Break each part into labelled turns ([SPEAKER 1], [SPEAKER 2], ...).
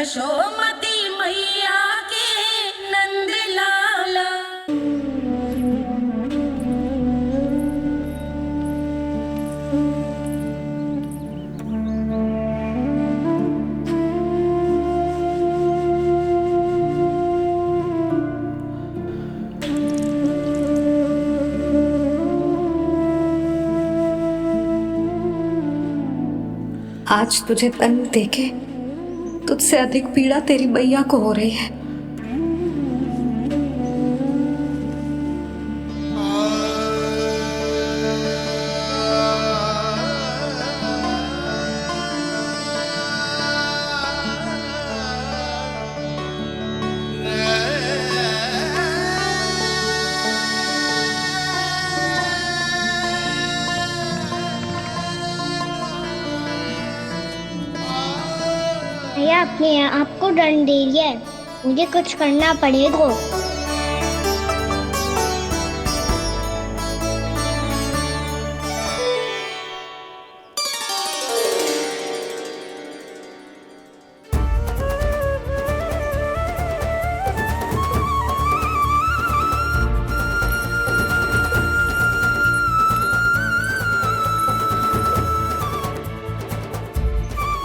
[SPEAKER 1] यशोमती मैया के नंद लाला।
[SPEAKER 2] आज तुझे तन देके तुझसे अधिक पीड़ा तेरी मैया को हो रही है।
[SPEAKER 3] भैया अपने आपको दंड दे रही है, मुझे कुछ करना पड़ेगा।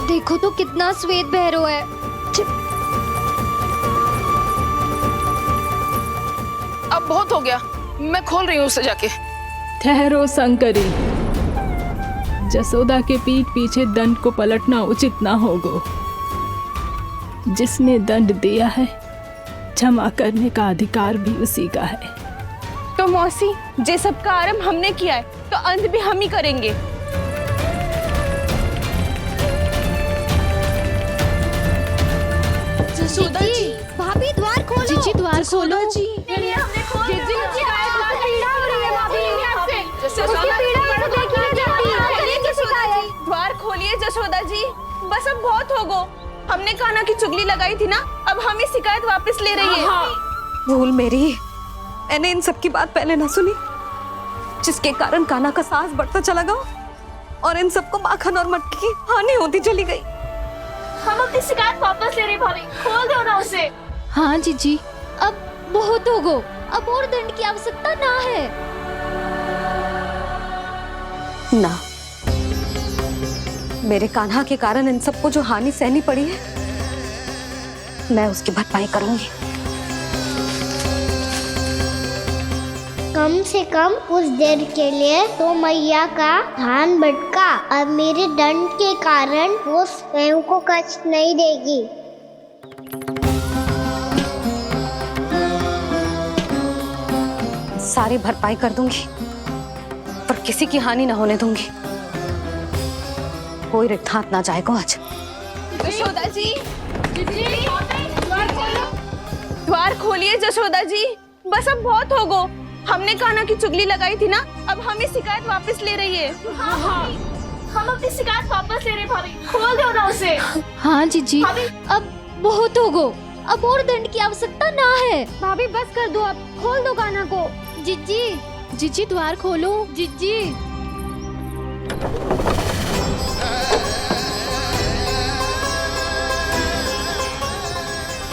[SPEAKER 4] देखो तो कितना श्वेत भैरव है।
[SPEAKER 5] अब बहुत हो गया, मैं खोल रही हूँ उसे जाके।
[SPEAKER 6] ठहरो शंकरी, जसोदा के पीठ पीछे दंड को पलटना उचित ना होगा। जिसने दंड दिया है क्षमा करने का अधिकार भी उसी का है।
[SPEAKER 5] तो मौसी, जे सब का आरंभ हमने किया है तो अंत भी हम ही करेंगे।
[SPEAKER 4] जसोदा जी, भाभी द्वार खोलो। जीजी द्वार खोलो। जी
[SPEAKER 5] द्वार खोलिए जसोदा जी, बस अब बहुत हो गो। हमने कान्हा की चुगली लगाई थी ना, अब हम ही शिकायत वापस ले रही है।
[SPEAKER 2] भूल मेरी, मैंने इन सब की बात पहले ना सुनी, जिसके कारण कान्हा का साहस बढ़ता चला गया और इन सबको माखन और मटकी की हानि होती चली गई।
[SPEAKER 3] हम अपनी शिकायत वापस ले रहे भाभी, खोल दो ना उसे।
[SPEAKER 4] हाँ जीजी, अब बहुत हो गो, अब और दंड की आवश्यकता ना है।
[SPEAKER 2] ना, मेरे कान्हा के कारण इन सबको जो हानि सहनी पड़ी है, मैं उसकी भरपाई करूंगी।
[SPEAKER 3] कम से कम उस देर के लिए तो मैया का ध्यान भटका, अब मेरे दंड के कारण वो स्वयं को कष्ट नहीं देगी।
[SPEAKER 2] सारी भरपाई कर दूंगी, पर किसी की हानि ना होने दूंगी। कोई रिक्त हाथ ना जाएगा आज।
[SPEAKER 5] जसोदा जी, द्वार खोलिए जसोदा जी, बस अब बहुत हो गो। हमने कान्हा की चुगली लगाई थी ना, अब हम ही शिकायत वापस ले रही है।
[SPEAKER 3] हम अपनी शिकायत वापस ले रहे भाभी, खोल दो ना उसे।
[SPEAKER 4] हाँ जीजी, अब बहुत हो गो, अब और दंड की आवश्यकता ना है।
[SPEAKER 3] भाभी बस कर दो, अब खोल दो कान्हा को।
[SPEAKER 4] जीजी, जीजी द्वार खोलो। जीजी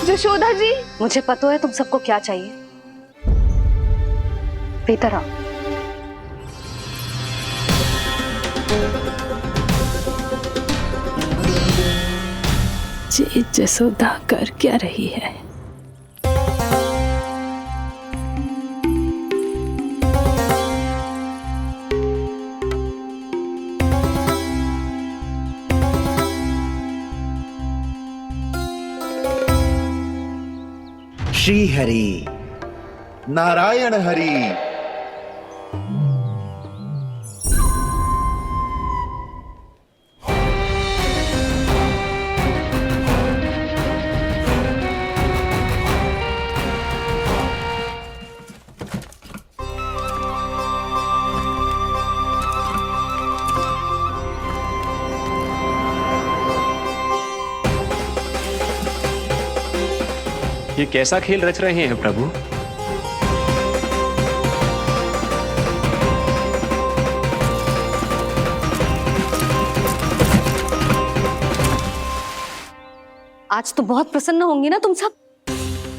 [SPEAKER 5] जसोदा जी,
[SPEAKER 2] मुझे पता है तुम सबको क्या चाहिए। भीतर आओ।
[SPEAKER 6] जी जसोदा कर क्या रही है?
[SPEAKER 7] श्री हरि नारायण हरि।
[SPEAKER 8] ये कैसा खेल रच रहे हैं प्रभु?
[SPEAKER 2] आज तो बहुत प्रसन्न होंगी ना तुम सब।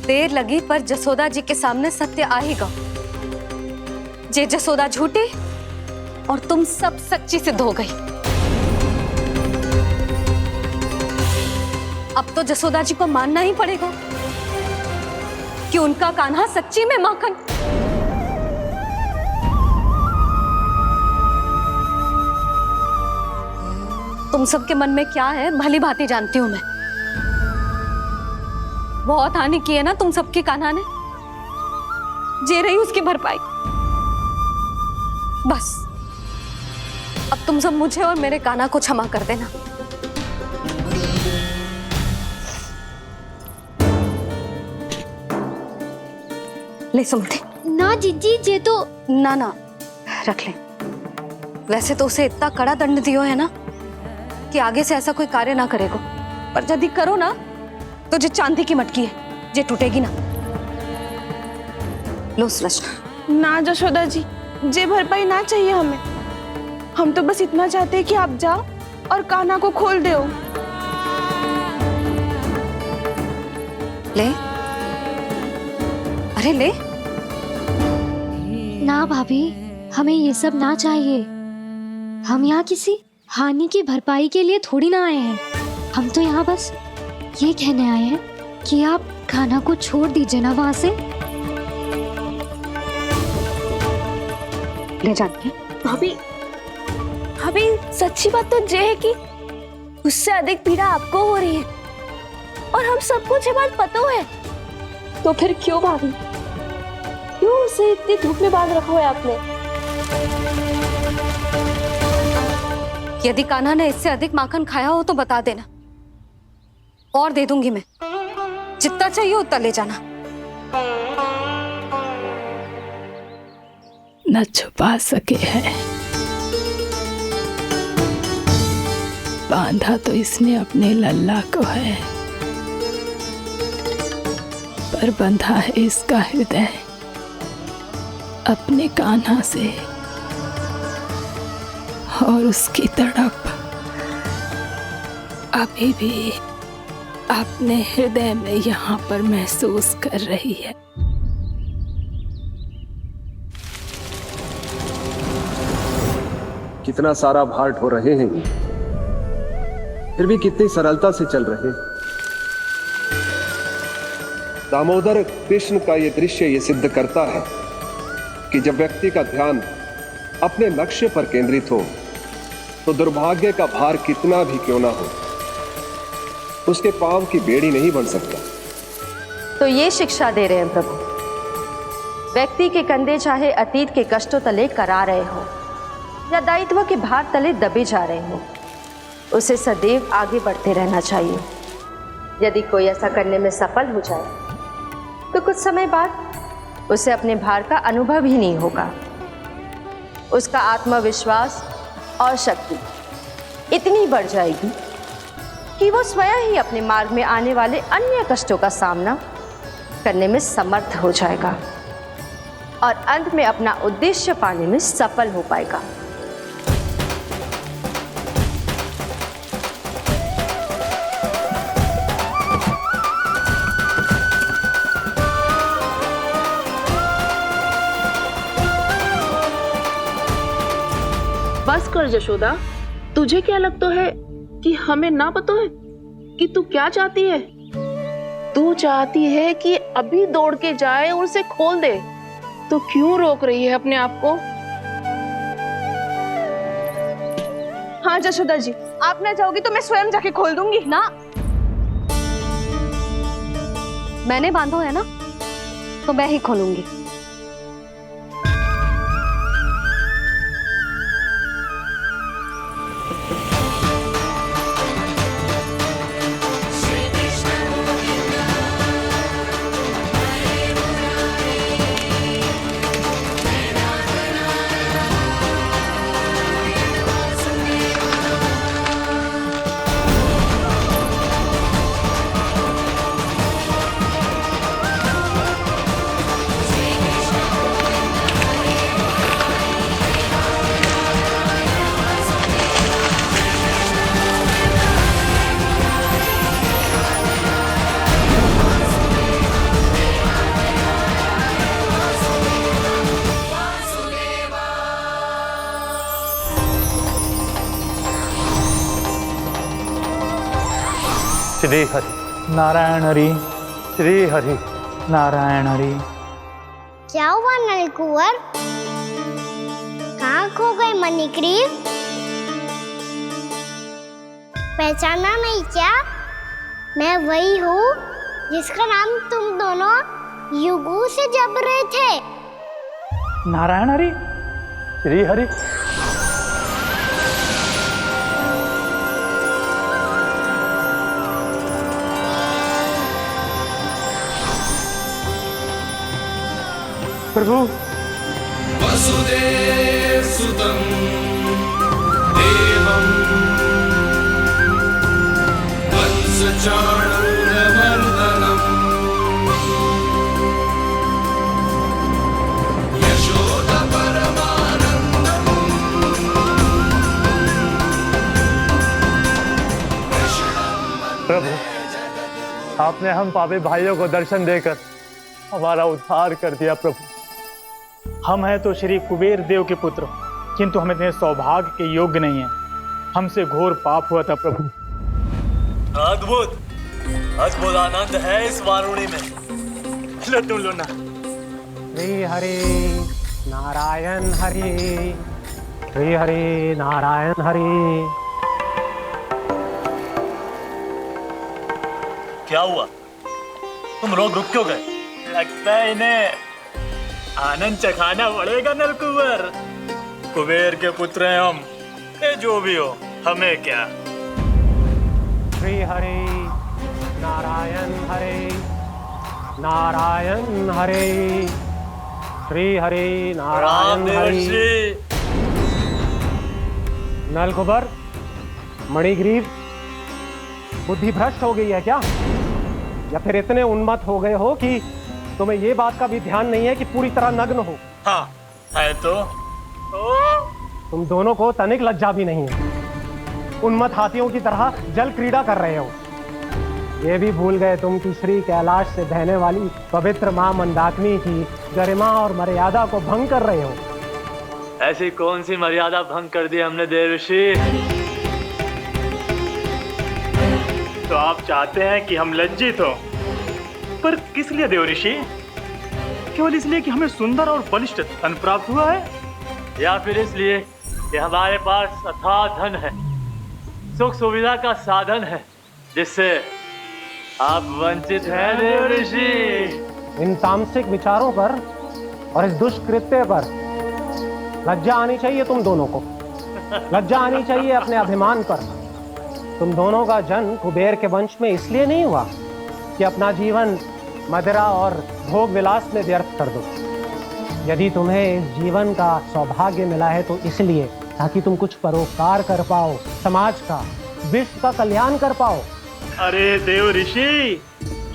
[SPEAKER 2] देर लगी पर जसोदा जी के सामने सत्य आएगा। जे जसोदा झूठी और तुम सब सच्ची सिद्ध हो गई। अब तो जसोदा जी को मानना ही पड़ेगा कि उनका कान्हा सच्ची में माखन। तुम सबके मन में क्या है भली भांति जानती हूं मैं। बहुत हानि की है ना तुम सबके कान्हा ने, जे रही उसकी भरपाई। बस अब तुम सब मुझे और मेरे कान्हा को क्षमा कर देना। ले सुमति।
[SPEAKER 4] ना जीजी, जे तो
[SPEAKER 2] ना ना रख ले। वैसे तो उसे इतना कड़ा दंड दियो है ना कि आगे से ऐसा कोई कार्य ना करेगा, पर यदि करो ना तो जो चांदी की मटकी है जे टूटेगी ना। लो सुलक्षणा।
[SPEAKER 5] ना जशोदा जी, जे भरपाई ना चाहिए हमें। हम तो बस इतना चाहते हैं कि आप जाओ और कान्हा को खोल दो।
[SPEAKER 2] ले, अरे ले।
[SPEAKER 4] ना भाभी, हमें ये सब ना चाहिए। हम यहाँ किसी हानि की भरपाई के लिए थोड़ी ना आए हैं। हम तो यहाँ बस ये कहने आए हैं कि आप कान्हा को छोड़ दीजिए ना वहां से।
[SPEAKER 2] ले जाके
[SPEAKER 5] भाभी, भाभी सच्ची बात तो ये है कि उससे अधिक पीड़ा आपको हो रही है और हम सबको ये बात पता है। तो फिर क्यों भाभी, क्यों उसे इतनी धूप में बांध रखा है आपने?
[SPEAKER 2] यदि कान्हा ने इससे अधिक माखन खाया हो तो बता देना, और दे दूंगी मैं। जितना चाहिए उतना ले जाना।
[SPEAKER 6] न छुपा सके हैं, बांधा तो इसने अपने लल्ला को है, पर बंधा है इसका हृदय अपने कान्हा से। और उसकी तड़प अभी भी अपने हृदय में यहाँ पर महसूस कर रही है।
[SPEAKER 9] कितना सारा भार ढो रहे हैं, फिर भी कितनी सरलता से चल रहे हैं। दामोदर कृष्ण का यह दृश्य ये सिद्ध करता है कि जब व्यक्ति का ध्यान अपने लक्ष्य पर केंद्रित हो तो दुर्भाग्य का भार कितना भी क्यों ना हो, उसके पांव की बेड़ी नहीं बन सकता।
[SPEAKER 10] तो ये शिक्षा दे रहे हैं प्रभु। व्यक्ति के कंधे चाहे अतीत के कष्टों तले करा रहे हो या दायित्व के भार तले दबे जा रहे हो, उसे सदैव आगे बढ़ते रहना चाहिए। यदि कोई ऐसा करने में सफल हो जाए तो कुछ समय बाद उसे अपने भार का अनुभव ही नहीं होगा। उसका आत्मविश्वास और शक्ति इतनी बढ़ जाएगी कि वो स्वयं ही अपने मार्ग में आने वाले अन्य कष्टों का सामना करने में समर्थ हो जाएगा और अंत में अपना उद्देश्य पाने में सफल हो पाएगा।
[SPEAKER 5] बस कर जशोदा, तुझे क्या लगता है कि हमें ना पता है कि तू क्या चाहती है? तू चाहती है कि अभी दौड़ के जाए और उसे खोल दे, तो क्यों रोक रही है अपने आप को? हाँ जशोदा जी, आप ना जाओगी तो मैं स्वयं जाके खोल दूंगी।
[SPEAKER 2] ना, मैंने बांधो है ना, तो मैं ही खोलूंगी।
[SPEAKER 11] श्री हरि नारायण हरि, श्री हरि नारायण हरि।
[SPEAKER 3] क्या हुआ नलकुंवर? कहाँ खो गए मणिग्रीव? पहचाना नहीं क्या? मैं वही हूँ जिसका नाम तुम दोनों युगों से जप रहे थे।
[SPEAKER 11] नारायण हरि, श्री हरि। प्रभु
[SPEAKER 12] वसुदेव सुतं देवं वत्सचाणूरमर्दनम् यशोदपरमानन्दम्
[SPEAKER 11] प्रभु, आपने हम पापी भाइयों को दर्शन देकर हमारा उद्धार कर दिया। प्रभु, हम हैं तो श्री कुबेर देव के पुत्र, किंतु हम इतने सौभाग्य के योग्य नहीं हैं। हमसे घोर पाप हुआ था प्रभु।
[SPEAKER 13] अद्भुत अद्भुत आनंद है इस वारुणी में। लो तुम लो ना।
[SPEAKER 11] श्री हरि नारायण हरि, श्री हरि नारायण हरि।
[SPEAKER 13] क्या हुआ? तुम लोग रुक क्यों गए? लगता है इन्हें आनंद चखाना पड़ेगा नलकुंवर। कुबेर के पुत्र हैं हम, ये जो भी हो हमें क्या।
[SPEAKER 11] श्री हरि नारायण हरि, नारायण हरि, श्री हरि नारायण हरि। नलकुबर, मणिग्रीव, बुद्धि भ्रष्ट हो गई है क्या? या फिर इतने उन्मत्त हो गए हो कि तुम्हें ये बात का भी ध्यान नहीं है कि पूरी तरह नग्न हो?
[SPEAKER 13] हाँ है तो।
[SPEAKER 11] तुम दोनों को तनिक लज्जा भी नहीं है। उन्मत्त हाथियों की तरह जल क्रीड़ा कर रहे हो। ये भी भूल गए तुम कि श्री कैलाश से बहने वाली पवित्र मां मंदाकिनी की गरिमा और मर्यादा को भंग कर रहे हो।
[SPEAKER 13] ऐसी कौन सी मर्यादा भंग कर दी हमने देवर्षि? तो आप चाहते हैं कि हम लज्जित हो, पर किस लिए देवर्षि? केवल इसलिए कि हमें सुंदर और बलिष्ठ धन प्राप्त हुआ है, या फिर इसलिए कि हमारे पास अथाह धन है, सुख सुविधा का साधन है, जिससे आप वंचित हैं देवर्षि?
[SPEAKER 11] इन तामसिक विचारों पर और इस दुष्कृत्य पर लज्जा आनी चाहिए तुम दोनों को। लज्जा आनी चाहिए अपने अभिमान पर। तुम दोनों का जन्म कुबेर के वंश में इसलिए नहीं हुआ कि अपना जीवन मदिरा और भोग विलास में व्यर्थ कर दो। यदि तुम्हें इस जीवन का सौभाग्य मिला है तो इसलिए ताकि तुम कुछ परोपकार कर पाओ, समाज का, विश्व का कल्याण कर पाओ।
[SPEAKER 13] अरे देव ऋषि,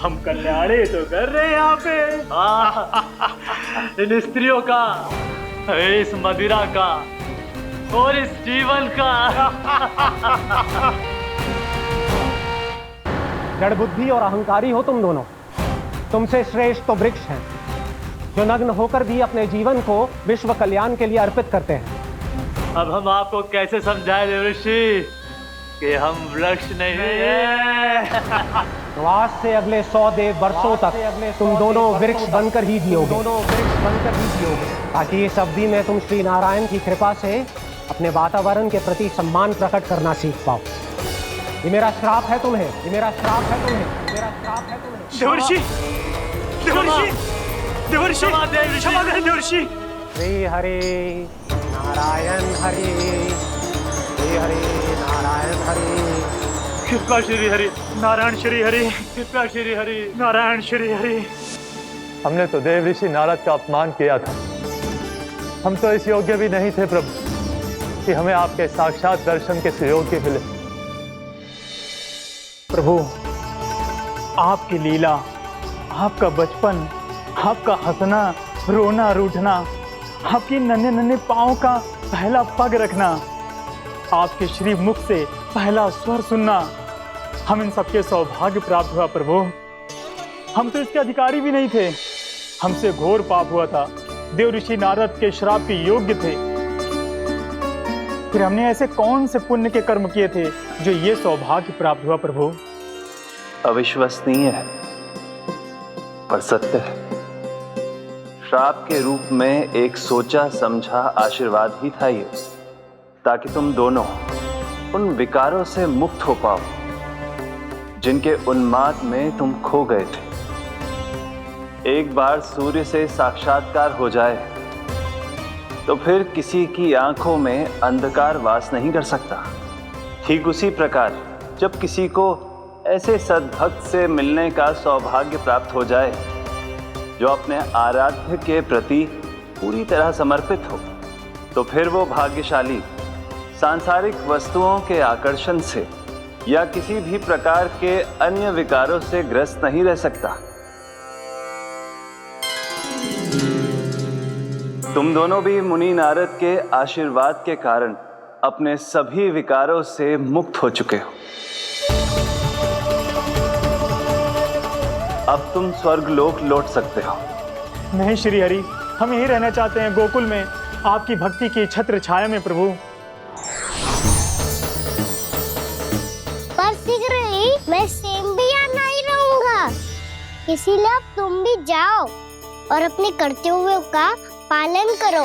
[SPEAKER 13] हम कल्याणी तो कर रहे हैं यहाँ पे। इन स्त्रियों का, इस मदिरा का और इस जीवन का।
[SPEAKER 11] जड़ बुद्धि और अहंकारी हो तुम दोनों। तुमसे श्रेष्ठ तो वृक्ष हैं, जो नग्न होकर भी अपने जीवन को विश्व कल्याण के लिए अर्पित करते हैं।
[SPEAKER 13] अब हम आपको कैसे समझाएं देवर्षि कि हम वृक्ष नहीं हैं?
[SPEAKER 11] तो आज से अगले 100 देव वर्षों तक तुम दोनों वृक्ष बनकर ही जियोगे, ताकि इस अवधि में तुम श्री नारायण की कृपा से अपने वातावरण के प्रति सम्मान प्रकट करना सीख पाओ। ये मेरा श्राप है तुम्हें, ये मेरा श्राप है तुम्हें, मेरा श्राप है तुम्हें।
[SPEAKER 13] देवर्षि, देवर्षि, देवर्षि, क्षमा करें देवर्षि।
[SPEAKER 11] श्री हरि नारायण हरि, श्री हरि नारायण हरि।
[SPEAKER 13] कृपा श्री हरि नारायण श्री हरि, कृपा श्री हरि नारायण श्री हरि।
[SPEAKER 11] हमने तो देव ऋषि नारद का अपमान किया था। हम तो इस योग्य भी नहीं थे प्रभु कि हमें आपके साक्षात दर्शन के सुयोग्य मिले। प्रभु, आपकी लीला, आपका बचपन, आपका हंसना, रोना, रूठना, आपकी नन्हे नन्हे पाँव का पहला पग रखना, आपके श्री मुख से पहला स्वर सुनना, हम इन सबके सौभाग्य प्राप्त हुआ प्रभु। हम तो इसके अधिकारी भी नहीं थे। हमसे घोर पाप हुआ था, देव ऋषि नारद के श्राप के योग्य थे। फिर हमने ऐसे कौन से पुण्य के कर्म किए थे जो ये सौभाग्य प्राप्त हुआ प्रभु?
[SPEAKER 14] अविश्वसनीय है पर सत्य है। श्राप के रूप में एक सोचा समझा आशीर्वाद ही था ये, ताकि तुम दोनों उन विकारों से मुक्त हो पाओ जिनके उन्माद में तुम खो गए थे। एक बार सूर्य से साक्षात्कार हो जाए तो फिर किसी की आंखों में अंधकार वास नहीं कर सकता। ठीक उसी प्रकार जब किसी को ऐसे सद्भक्त से मिलने का सौभाग्य प्राप्त हो जाए जो अपने आराध्य के प्रति पूरी तरह समर्पित हो, तो फिर वो भाग्यशाली सांसारिक वस्तुओं के आकर्षण से या किसी भी प्रकार के अन्य विकारों से ग्रस्त नहीं रह सकता। तुम दोनों भी मुनि नारद के आशीर्वाद के कारण अपने सभी विकारों से मुक्त हो चुके हो। अब तुम स्वर्गलोक लौट सकते हो।
[SPEAKER 13] नहीं श्री हरि, हम यहीं रहना चाहते हैं, गोकुल में, आपकी भक्ति की छत्र छाया में प्रभु।
[SPEAKER 3] पर शीघ्र ही मैं सेम्बिया नहीं रहूंगा, इसीलिए अब तुम भी जाओ और अपने कर्तव्यों का पालन करो।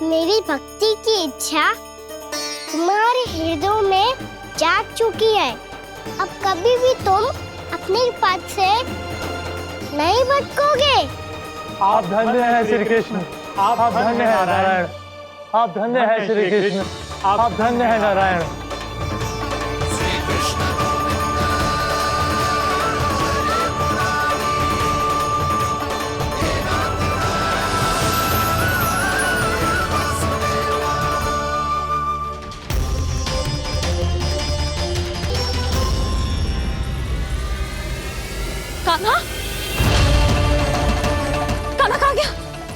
[SPEAKER 3] मेरी भक्ति की इच्छा तुम्हारे हृदय में जाग चुकी है। अब कभी भी तुम अपने पद से नहीं भटकोगे।
[SPEAKER 11] आप धन्य हैं श्री कृष्ण, आप धन्य हैं नारायण, आप धन्य हैं श्री कृष्ण, आप धन्य हैं नारायण।
[SPEAKER 2] कान्हा, कान्हा कहाँ गया?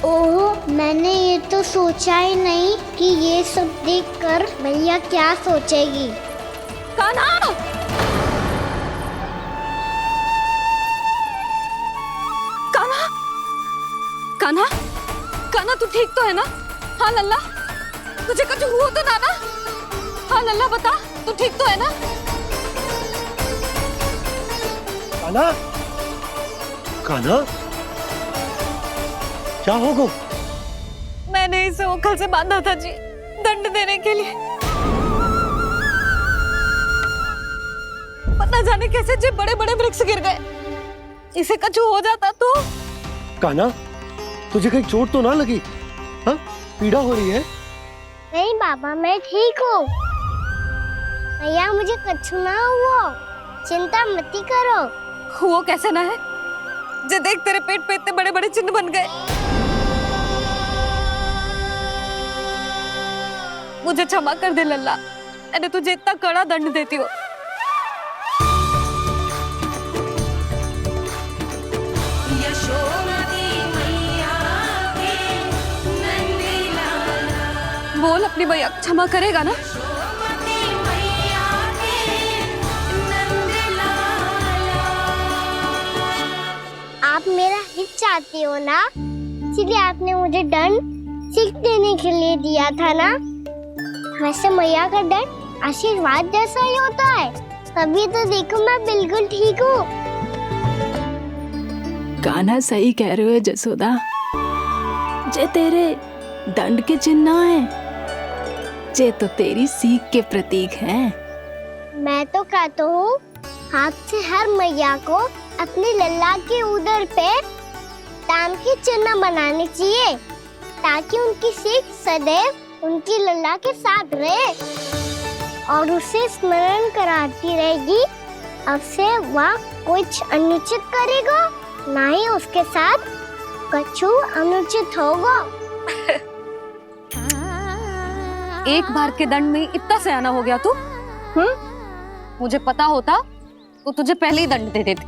[SPEAKER 3] ओह, मैंने ये तो सोचा ही नहीं कि ये सब देखकर भैया क्या सोचेगी।
[SPEAKER 2] कान्हा! कान्हा! कान्हा! कान्हा तू ठीक तो है ना? हाँ लल्ला, तुझे कुछ हुआ तो ना? हाँ लल्ला बता, तू ठीक तो है ना?
[SPEAKER 11] कान्हा, कान्हा, क्या होगा?
[SPEAKER 2] मैंने इसे ओखल से बांधा था जी, दंड देने के लिए। पता जाने कैसे जो बड़े बड़े वृक्ष गिर गए, इसे कुछ हो जाता तो।
[SPEAKER 11] कान्हा, तुझे कहीं चोट तो ना लगी? हाँ, पीड़ा हो रही है?
[SPEAKER 3] नहीं बाबा, मैं ठीक हूँ। भैया मुझे कुछ ना हुआ, चिंता मत करो।
[SPEAKER 2] वो कैसे ना है? जे देख तेरे पेट पे इतने बड़े बड़े चिन्ह बन गए। मुझे क्षमा कर दे लल्ला, मैंने तुझे इतना कड़ा दंड देती हो। बोल अपनी भैया क्षमा करेगा ना?
[SPEAKER 3] आप मेरा हित चाहते हो ना, इसलिए आपने मुझे दंड सीख देने के लिए दिया था ना। वैसे मैया का दंड आशीर्वाद जैसा ही होता है, तभी तो देखो मैं बिल्कुल ठीक हूँ।
[SPEAKER 6] कान्हा सही कह रहे हो जसोदा, जे तेरे दंड के चिन्ह है, जे तो तेरी सीख के प्रतीक हैं।
[SPEAKER 3] मैं तो कहता हूँ हाथ से हर मैया को अपनी लल्ला के उदर पे ताम के चिन्ह बनाने चाहिए, ताकि उनकी सीख सदैव उनकी लल्ला के साथ रहे और उसे स्मरण कराती रहेगी। अब से वह कुछ अनुचित करेगा, ना ही उसके साथ कछु अनुचित होगा।
[SPEAKER 2] एक बार के दंड में इतना सयाना हो गया तू? मुझे पता होता तो तुझे पहले ही दंड दे देती।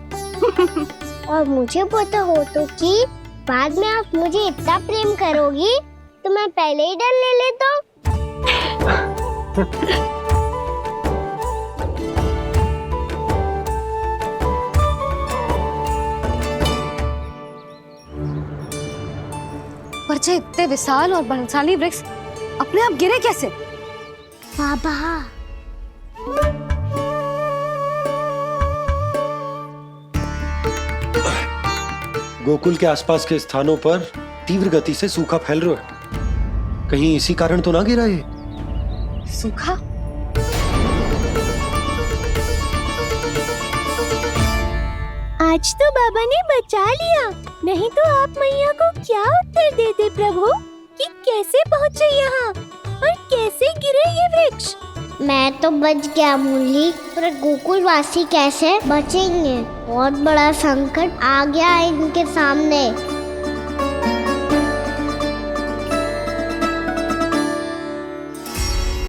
[SPEAKER 3] और मुझे पता हो तो कि बाद में आप मुझे इतना प्रेम करोगी तो मैं पहले ही दंड ले लेता हूँ।
[SPEAKER 2] पर जे इतने विशाल और बलशाली वृक्ष अपने आप गिरे कैसे?
[SPEAKER 3] बाबा,
[SPEAKER 15] गोकुल के आसपास के स्थानों पर तीव्र गति से सूखा फैल रहा है। कहीं इसी कारण तो ना गिरा ये?
[SPEAKER 2] सूखा?
[SPEAKER 3] आज तो बाबा ने बचा लिया, नहीं तो आप मैया को क्या उत्तर देते प्रभु कि कैसे पहुँचे यहाँ और कैसे गिरे ये वृक्ष। मैं तो बच गया मुरली, पर गोकुलवासी कैसे बचेंगे? बहुत बड़ा संकट आ गया इनके सामने।